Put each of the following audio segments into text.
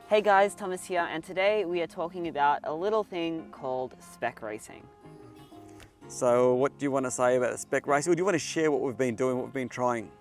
Hey guys, Thomas here, and today we are talking about a little thing called spec racing. So what do you want to say about spec racing, or do you want to share what we've been doing, what we've been trying?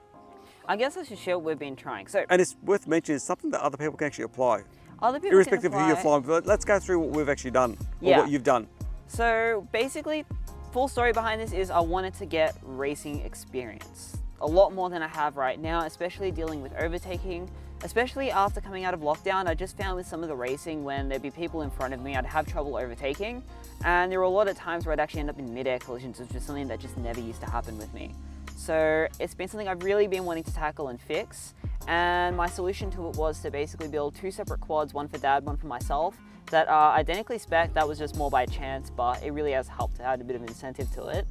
I guess I should share what we've been trying. And it's worth mentioning, it's something that other people can actually apply. Other people Irrespective can of who apply. you're flying, but let's go through what we've actually done, or what you've done. So basically, full story behind this is I wanted to get racing experience. A lot more than I have right now, especially dealing with overtaking. Especially after coming out of lockdown, I just found with some of the racing when there'd be people in front of me, I'd have trouble overtaking. And there were a lot of times where I'd actually end up in mid-air collisions, which is something that just never used to happen with me. So it's been something I've really been wanting to tackle and fix. And my solution to it was to basically build two separate quads, one for Dad, one for myself, that are identically spec. That was just more by chance, but it really has helped add a bit of incentive to it.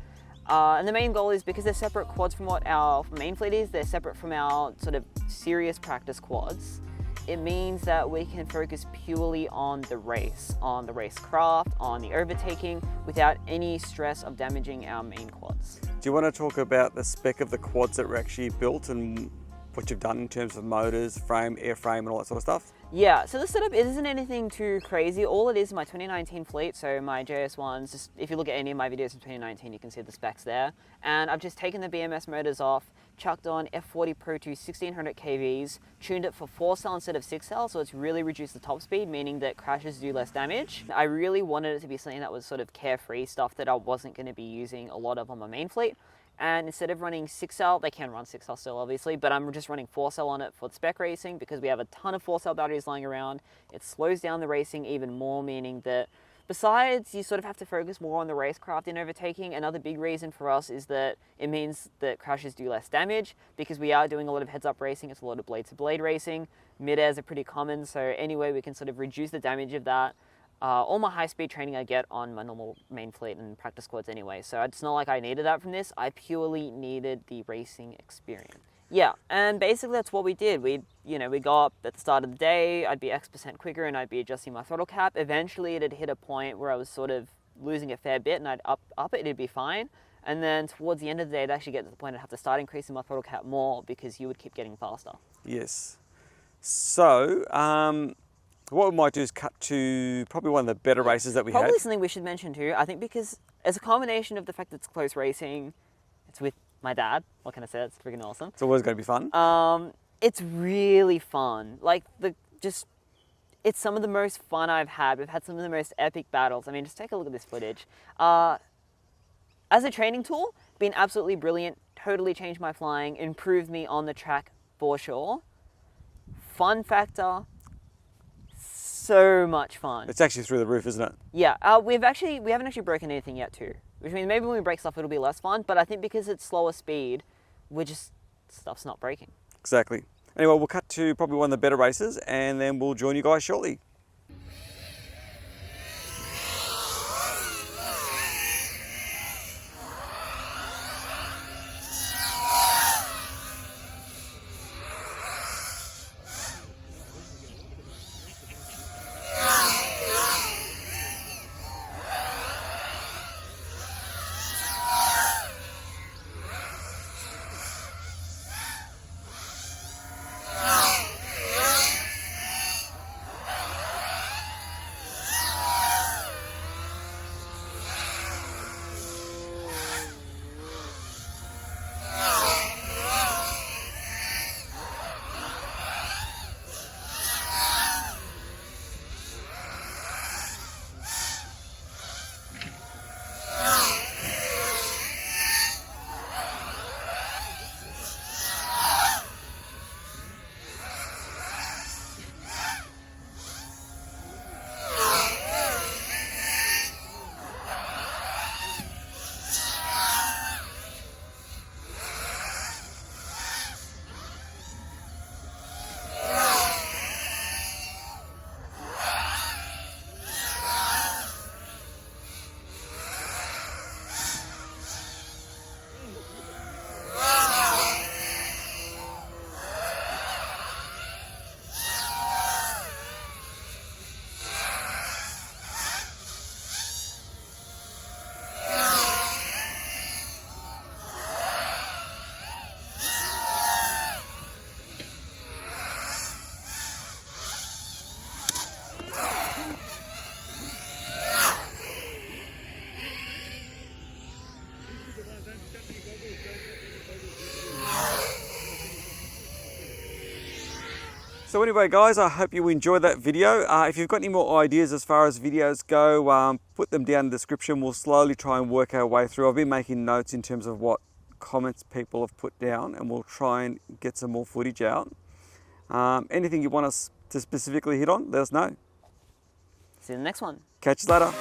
And the main goal is, because they're separate quads from what our main fleet is, they're separate from our sort of serious practice quads. It means that we can focus purely on the racecraft, on the overtaking, without any stress of damaging our main quads. Do you want to talk about the spec of the quads that were actually built and what you've done in terms of motors, frame, airframe and all that sort of stuff? Yeah, so the setup isn't anything too crazy. All it is my 2019 fleet, so my JS1s, just if you look at any of my videos from 2019, you can see the specs there. And I've just taken the BMS motors off, chucked on F40 Pro2 1600 kVs, tuned it for 4-cell instead of 6-cell, so it's really reduced the top speed, meaning that crashes do less damage. I really wanted it to be something that was sort of carefree, stuff that I wasn't going to be using a lot of on my main fleet. And instead of running 6-cell, they can run 6-cell still obviously, but I'm just running 4-cell on it for spec racing because we have a ton of 4-cell batteries lying around. It slows down the racing even more, meaning that besides you sort of have to focus more on the racecraft in overtaking, another big reason for us is that it means that crashes do less damage because we are doing a lot of heads-up racing. It's a lot of blade-to-blade racing. Mid-airs are pretty common, so anyway, we can sort of reduce the damage of that. All my high-speed training I get on my normal main fleet and practice quads anyway, so it's not like I needed that from this. I purely needed the racing experience. Yeah, and basically that's what we did. We go up at the start of the day, I'd be X% quicker and I'd be adjusting my throttle cap. Eventually it'd hit a point where I was sort of losing a fair bit and I'd up it, it'd be fine. And then towards the end of the day, I'd actually get to the point I'd have to start increasing my throttle cap more because you would keep getting faster. Yes. So, what we might do is cut to probably one of the better races that we had. Probably something we should mention too, I think, because as a combination of the fact that it's close racing, it's with my dad, what can I say, it's freaking awesome. It's always going to be fun. It's really fun. Like, it's some of the most fun I've had. We've had some of the most epic battles. I mean, just take a look at this footage. As a training tool, been absolutely brilliant, totally changed my flying, improved me on the track for sure. Fun factor, so much fun. It's actually through the roof, isn't it? Yeah, we haven't actually broken anything yet too. Which means maybe when we break stuff it'll be less fun, but I think because it's slower speed, stuff's not breaking. Exactly. Anyway, we'll cut to probably one of the better races and then we'll join you guys shortly. So anyway guys, I hope you enjoyed that video. If you've got any more ideas as far as videos go, put them down in the description. We'll slowly try and work our way through. I've been making notes in terms of what comments people have put down, and we'll try and get some more footage out. Anything you want us to specifically hit on, let us know. See you in the next one. Catch you later.